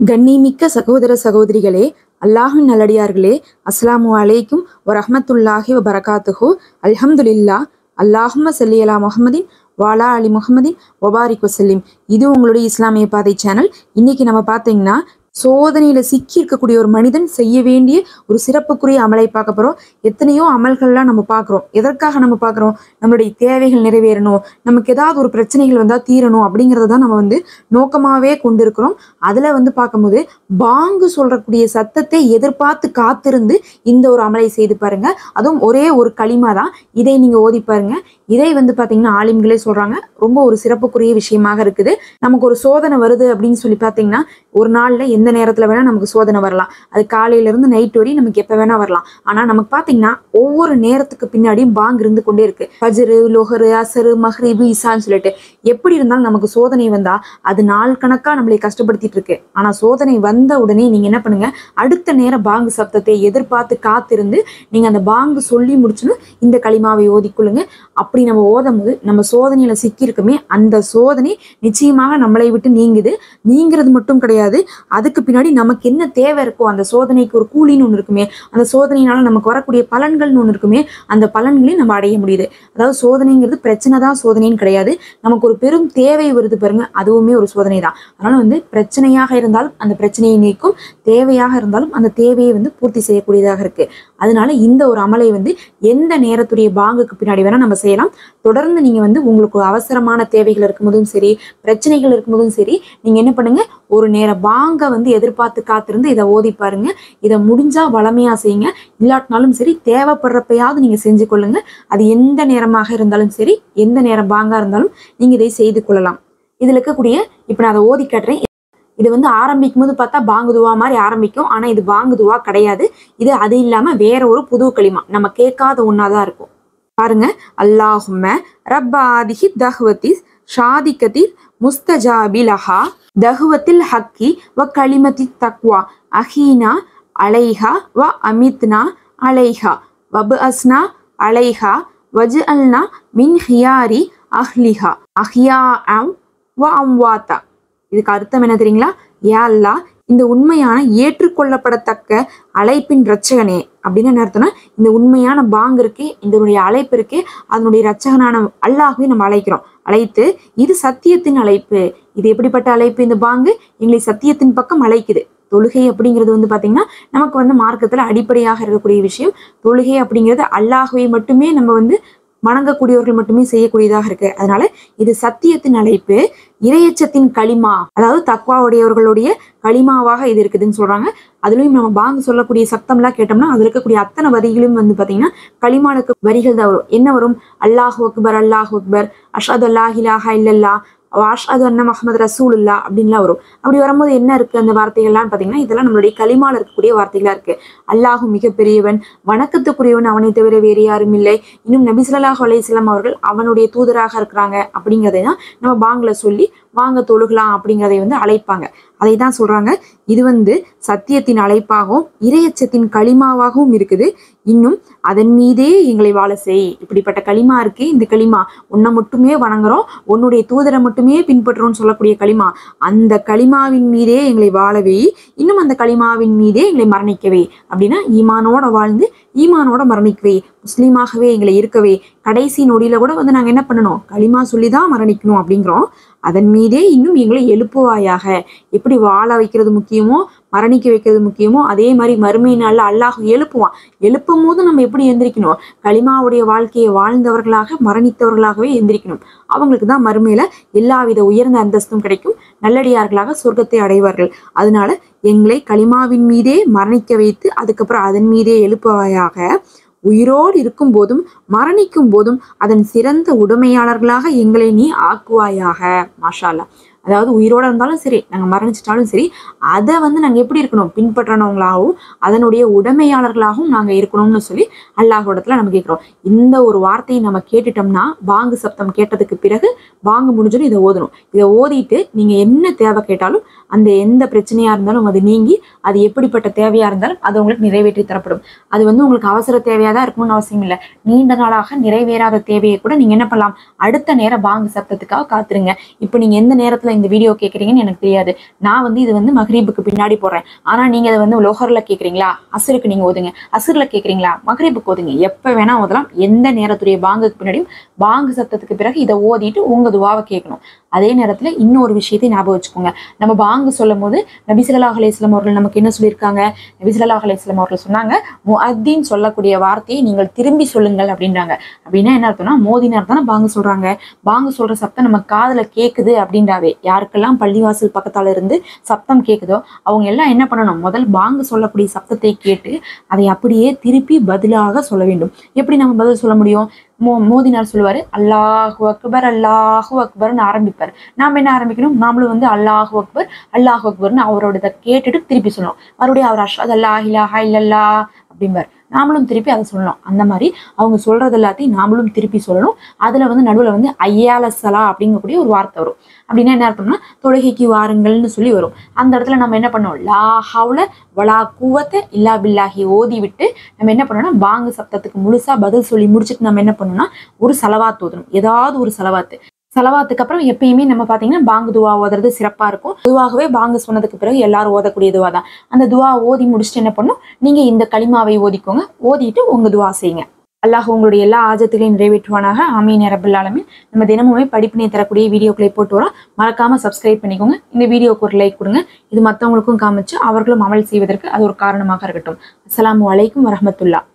கண்ணிமிக்க சகோதர சகோதரிகளே, அல்லாஹின் நல்லடியார்களே, அஸ்ஸலாமு அலைக்கும் வரஹ்மத்துல்லாஹி வபரகாத்துஹு. அல்ஹம்துலில்லா. அல்லாஹும்ம ஸல்லி அலா முஹம்மதின் வாலா அலி முஹம்மதின் வபாரிக் வசல்லிம். இது உங்களுடைய இஸ்லாமிய பாதை சேனல். இன்னைக்கு நம்ம பார்த்தீங்கன்னா சோதனையில சிக்கி இருக்கக்கூடிய ஒரு மனிதன் செய்ய வேண்டிய ஒரு சிறப்புக்குரிய அமலை பார்க்க போறோம். எத்தனையோ அமல்கள்லாம் நம்ம பார்க்குறோம். எதற்காக நம்ம பார்க்குறோம்? நம்மளுடைய தேவைகள் நிறைவேறணும், நமக்கு ஏதாவது ஒரு பிரச்சனைகள் வந்தால் தீரணும் அப்படிங்கிறத தான் நம்ம நோக்கமாகவே கொண்டு இருக்கிறோம். அதில் பார்க்கும்போது பாங்கு சொல்றக்கூடிய சத்தத்தை எதிர்பார்த்து காத்திருந்து இந்த ஒரு அமலை செய்து பாருங்க. அதுவும் ஒரே ஒரு களிமா தான். இதை நீங்க ஓதி பாருங்க. இதை பார்த்தீங்கன்னா ஆலிம்களே சொல்றாங்க ரொம்ப ஒரு சிறப்புக்குரிய விஷயமாக இருக்குது. நமக்கு ஒரு சோதனை வருது அப்படின்னு சொல்லி பார்த்தீங்கன்னா ஒரு நாள்ல எந்த நேரத்துல வேணா நமக்கு சோதனை வரலாம். அது காலையில இருந்து நைட் வரையும் நமக்கு எப்ப வேணா வரலாம். ஆனா நமக்கு பாத்தீங்கன்னா ஒவ்வொரு நேரத்துக்கு பின்னாடியும் பாங்கு இருந்து கொண்டே இருக்கு. ஃபஜ்ரு, லொஹரு, அசரு, மஹ்ரிபு, இசான்னு சொல்லிட்டு எப்படி இருந்தாலும் நமக்கு சோதனை வந்தா அது நாள் கணக்கா நம்மளை கஷ்டப்படுத்திட்டு இருக்கு. ஆனா சோதனை வந்த உடனே நீங்க என்ன பண்ணுங்க, அடுத்த நேரம் பாங்கு சப்தத்தை எதிர்பார்த்து காத்திருந்து நீங்க அந்த பாங்கு சொல்லி முடிச்சுன்னு இந்த களிமாவை ஓதிக்கொள்ளுங்க. அப்படி நம்ம ஓதும் போது நம்ம சோதனையில சிக்கி இருக்குமே அந்த சோதனை நிச்சயமாக நம்மளை விட்டு நீங்கிறது மட்டும் கிடையாது. அதுக்கு பின்னாடி நமக்கு என்ன தேவை இருக்கோ அந்த சோதனைக்கு ஒரு கூலின்னு ஒன்று இருக்குமே, அந்த சோதனையினால நமக்கு வரக்கூடிய பலன்கள்னு ஒன்று இருக்குமே, அந்த பலன்களையும் நம்ம அடைய முடியுது. அதாவது சோதனைங்கிறது பிரச்சனை தான் சோதனைன்னு கிடையாது. நமக்கு ஒரு பெரும் தேவை வருது பாருங்க, அதுவுமே ஒரு சோதனை தான். அதனால பிரச்சனையாக இருந்தாலும் அந்த பிரச்சனையை நீக்கும், தேவையாக இருந்தாலும் அந்த தேவையை பூர்த்தி செய்யக்கூடியதாக இருக்கு. அதனால இந்த ஒரு அமலை எந்த நேரத்துடைய பாங்குக்கு பின்னாடி வேணா நம்ம செய்யலாம். தொடர்ந்து நீங்க உங்களுக்கு அவசரமான தேவைகள் இருக்கும்போதும் சரி, பிரச்சனைகள் இருக்கும்போதும் சரி, நீங்க என்ன பண்ணுங்க, ஒரு நேர பாங்க எதிர்பார்த்து காத்திருந்து இதை ஓதி பாருங்க. இதை முடிஞ்சா வளமையா செய்யுங்க, இல்லாட்டினாலும் சரி தேவைப்படுறப்பயாவது நீங்க செஞ்சு கொள்ளுங்க. அது எந்த நேரமாக இருந்தாலும் சரி, எந்த நேரம் பாங்கா இருந்தாலும் நீங்க இதை செய்து கொள்ளலாம். இதுல இருக்கக்கூடிய இப்ப நான் அதை ஓதி காட்டுறேன். இது ஆரம்பிக்கும் போது பார்த்தா பாங்குதுவா மாதிரி ஆரம்பிக்கும். ஆனா இது பாங்குதுவா கிடையாது. இது அது இல்லாம வேற ஒரு புது களிமா, நம்ம கேட்காத ஒன்னாதான் இருக்கும். பாருங்க. அல்லாஹும்ம ரப்ப ஆதிஹி தஹ்வத்திஸ் ஷாதிகத்தில் முஸ்தஜாபிலஹா தஹ்வத்தில் ஹக்கி வ கலிமத்தி தக்வா அஹீனா அலைஹா வ அமித்னா அலைஹா வபு அஸ்னா அலைஹா வஜ் அல்னா மின் ஹியாரி அஹ்லிஹா அஹ்யா வ அம்வாத்தா. இதுக்கு அர்த்தம் என்ன தெரியுங்களா? யா அல்லாஹ், இந்த உண்மையான ஏற்றுக்கொள்ளப்படத்தக்க அழைப்பின் இரட்சகனே அப்படின்னு என்ன அர்த்தம்னா, இந்த உண்மையான பாங்கு இருக்கே, இதனுடைய அழைப்பு இருக்கே, அதனுடைய இரட்சகனான அல்லாஹ்வை நம்ம அழைக்கிறோம். அழைத்து இது சத்தியத்தின் அழைப்பு. இது எப்படிப்பட்ட அழைப்பு? இந்த பாங்கு எங்களை சத்தியத்தின் பக்கம் அழைக்குது. தொழுகை அப்படிங்கிறது பாத்தீங்கன்னா நமக்கு மார்க்கத்துல அடிப்படையாக இருக்கக்கூடிய விஷயம். தொழுகை அப்படிங்கிறது அல்லாஹ்வை மட்டுமே நம்ம வணங்கக்கூடியவர்கள் மட்டுமே செய்யக்கூடியதாக இருக்கு. அதனால இது சத்தியத்தின் அழைப்பு, இறையச்சத்தின் களிமா, அதாவது தக்வாவுடையவர்களுடைய களிமாவாக இது இருக்குதுன்னு சொல்றாங்க. அதுலயும் நம்ம பாங்கு சொல்லக்கூடிய சத்தம்லாம் கேட்டோம்னா அதுல இருக்கக்கூடிய அத்தனை வரிகளும் பாத்தீங்கன்னா களிமானுக்கு வரிகள் தான் வரும். என்ன வரும்? அல்லாஹு அக்பர், அல்லாஹு அக்பர், அஷ்ஹது அல்லா இலாஹா இல்லல்லா, அஷ்ஹது அன்ன முஹம்மது ரசூலுல்லாஹ் அப்படின்லாம் வரும். அப்படி வரும்போது என்ன இருக்கு அந்த வார்த்தைகள்லாம் பாத்தீங்கன்னா இதெல்லாம் நம்மளுடைய களிமால இருக்கக்கூடிய வார்த்தைகளா இருக்கு. அல்லாஹு மிகப்பெரியவன், வணக்கத்துக்குரியவன், அவனை தவிர வேறு யாரும் இல்லை, இன்னும் நபி ஸல்லல்லாஹு அலைஹி வஸல்லம் அவர்கள் அவனுடைய தூதராக இருக்கிறாங்க அப்படிங்கிறதை தான் நம்ம பாங்குல சொல்லி வாங்க தொழுகலாம் அப்படிங்கிறதை அழைப்பாங்க. அதை தான் சொல்றாங்க. இது சத்தியத்தின் அழைப்பாகவும் இறையச்சத்தின் களிமாவாகவும் இருக்குது. இன்னும் அதன் மீதே எங்களை வாழ செய். இப்படிப்பட்ட களிமா இருக்கு. இந்த களிமா உன்னை மட்டுமே வணங்குறோம், உன்னுடைய தூதரை மட்டுமே பின்பற்றுறோம்னு சொல்லக்கூடிய களிமா, அந்த களிமாவின் மீதே எங்களை வாழவே, இன்னும் அந்த களிமாவின் மீதே எங்களை மரணிக்கவே. அப்படின்னா ஈமானோட வாழ்ந்து ஈமானோட மரணிக்கவே, முஸ்லீமாகவே எங்களை இருக்கவே, கடைசி நொடியில கூட நாங்க என்ன பண்ணணும், களிமா சொல்லிதான் மரணிக்கணும் அப்படிங்கிறோம். அதன் மீதே இன்னும் எங்களை எழுப்புவாயாக. எப்படி வாழ வைக்கிறது முக்கியமோ, மரணிக்க வைக்கிறது முக்கியமோ, அதே மாதிரி மறுமை நாள்ல அல்லாஹ் எழுப்புவான். எழுப்பும் போது நம்ம எப்படி எந்திரிக்கணும்? களிமாவுடைய வாழ்க்கையை வாழ்ந்தவர்களாக, மரணித்தவர்களாகவே எந்திரிக்கணும். அவங்களுக்கு தான் மறுமையில எல்லாவித உயர்ந்த அந்தஸ்தும் கிடைக்கும், நல்லடியார்களாக சொர்க்கத்தை அடைவார்கள். அதனால எங்களை களிமாவின் மீதே மரணிக்க வைத்து அதுக்கப்புறம் அதன் மீதே எழுப்புவாயாக. உயிரோடு இருக்கும் போதும் மரணிக்கும் போதும் அதன் சிறந்த உடைமையாளர்களாக எங்களை நீ ஆக்குவாயாக. மாஷா அல்லாஹ். அதாவது உயிரோட இருந்தாலும் சரி, நாங்க மரணிச்சிட்டாலும் சரி, அதை நாங்க எப்படி இருக்கணும்? பின்பற்றனவங்களாகவும் அதனுடைய உடைமையாளர்களாகவும் நாங்க இருக்கணும்னு சொல்லி அல்லாஹ்விடத்துல நம்ம கேட்கிறோம். இந்த ஒரு வார்த்தையை நம்ம கேட்டுட்டோம்னா, பாங்கு சப்தம் கேட்டதுக்கு பிறகு பாங்கு முடிஞ்சோன்னு இதை ஓதணும். இதை ஓதிட்டு நீங்க என்ன தேவை கேட்டாலும், அந்த எந்த பிரச்சனையா இருந்தாலும் அது நீங்கி, அது எப்படிப்பட்ட தேவையா இருந்தாலும் அது உங்களுக்கு நிறைவேற்றி தரப்படும். அது உங்களுக்கு அவசர தேவையா தான் இருக்கணும்னு அவசியம் இல்லை. நீண்ட நாளாக நிறைவேறாத தேவையை கூட நீங்க என்ன பண்ணலாம், அடுத்த நேரம் பாங்கு சப்தத்துக்காக காத்துருங்க. இப்ப நீங்க எந்த நேரத்துல இந்த வீடியோ கேட்குறீங்கன்னு எனக்கு தெரியாது. நான் வந்து இது வந்து மக்ரிபுக்கு பின்னாடி போடுறேன். ஆனால் நீங்கள் அதை வந்து லோஹரில் கேட்குறீங்களா, அசருக்கு நீங்கள் ஓதுங்க. அசரில் கேட்குறீங்களா, மக்ரிபுக்கு ஓதுங்க. எப்போ வேணால் ஓதலாம். எந்த நேரத்துடைய பாங்குக்கு பின்னாடியும் பாங்கு சத்தத்துக்கு பிறகு இதை ஓதிட்டு உங்கள் துவாவை கேட்கணும். அதே நேரத்தில் இன்னொரு விஷயத்தை ஞாபகம் வச்சுக்கோங்க. நம்ம பாங்கு சொல்லும் போது நபி ஸல்லல்லாஹு அலைஹி வஸல்லம் அவர்கள் நமக்கு என்ன சொல்லியிருக்காங்க? நபி ஸல்லல்லாஹு அலைஹி வஸல்லம் அவர்கள் சொன்னாங்க, முஅத்தின் சொல்லக்கூடிய வார்த்தையை நீங்கள் திரும்பி சொல்லுங்கள் அப்படின்றாங்க. அப்படின்னா என்ன அர்த்தம்னா, மோதினார் தானே பாங்கு சொல்றாங்க. பாங்கு சொல்ற சத்தம் நம்ம காதுல கேட்குது அப்படின்றாவே, யாருக்கெல்லாம் பள்ளிவாசல் பக்கத்தால இருந்து சப்தம் கேட்குதோ அவங்க எல்லாம் என்ன பண்ணணும்? முதல் பாங்கு சொல்லக்கூடிய சப்தத்தை கேட்டு அதை அப்படியே திருப்பி பதிலாக சொல்ல வேண்டும். எப்படி நம்ம பதில் சொல்ல முடியும்? மோதினார் சொல்லுவாரு, அல்லாஹு அக்பர் அல்லாஹு அக்பர்னு ஆரம்பிப்பார். நாம என்ன ஆரம்பிக்கணும்? நாமளும் வந்து அல்லாஹு அக்பர்னு அவரோட கேட்டுட்டு திருப்பி சொல்லணும். மறுபடியும் அவர் அஷ்ஹது அல்லா இலாஹா இல்லல்லாஹ் அப்படிம்பார். நாமளும் திருப்பி அதை சொல்லணும். அந்த மாதிரி அவங்க சொல்றது எல்லாத்தையும் நாமளும் திருப்பி சொல்லணும். அதுல வந்து நடுவில் வந்து ஐயால சலா அப்படிங்கக்கூடிய ஒரு வார்த்தை வரும். அப்படின்னா என்ன அர்த்தம்னா, தொழுகைக்கு வாருங்கள்னு சொல்லி வரும். அந்த இடத்துல நம்ம என்ன பண்ணோம்? லா ஹவுல வலா குவத்த இல்லா பில்லாஹி ஓதி விட்டு நம்ம என்ன பண்ணோம்னா, பாங்கு சப்தத்துக்கு முழுசா பதில் சொல்லி முடிச்சுட்டு நம்ம என்ன பண்ணணும்னா, ஒரு சலவாத் ஓதணும். ஏதாவது ஒரு சலவாத்து. சலவாத்துக்கு அப்புறம் எப்பயுமே நம்ம பார்த்தீங்கன்னா பாங்கு துவா ஓதுறது சிறப்பாக இருக்கும். பொதுவாகவே பாங்கு சொன்னதுக்கு பிறகு எல்லாரும் ஓதக்கூடிய துவா தான். அந்த துவா ஓதி முடிச்சுட்டு என்ன பண்ணும்? நீங்கள் இந்த களிமாவை ஓதிக்கோங்க. ஓதிட்டு உங்கள் துவா செய்யுங்க. அல்லாஹ் உங்களுடைய எல்லா ஆஜத்துகளையும் நிறைவேற்றுவானாக. ஆமீன் யா ரப்பல் ஆலமீன். நம்ம தினமுமே படிப்பினை தரக்கூடிய வீடியோக்களை போட்டு வரோம். மறக்காம சப்ஸ்கிரைப் பண்ணிக்கோங்க. இந்த வீடியோக்கு ஒரு லைக் கொடுங்க. இது மற்றவங்களுக்கும் காமிச்சு அவர்களும் அமல் செய்வதற்கு அது ஒரு காரணமாக இருக்கட்டும். அஸ்ஸலாமு அலைக்கும் வரஹ்மத்துல்லாஹ்.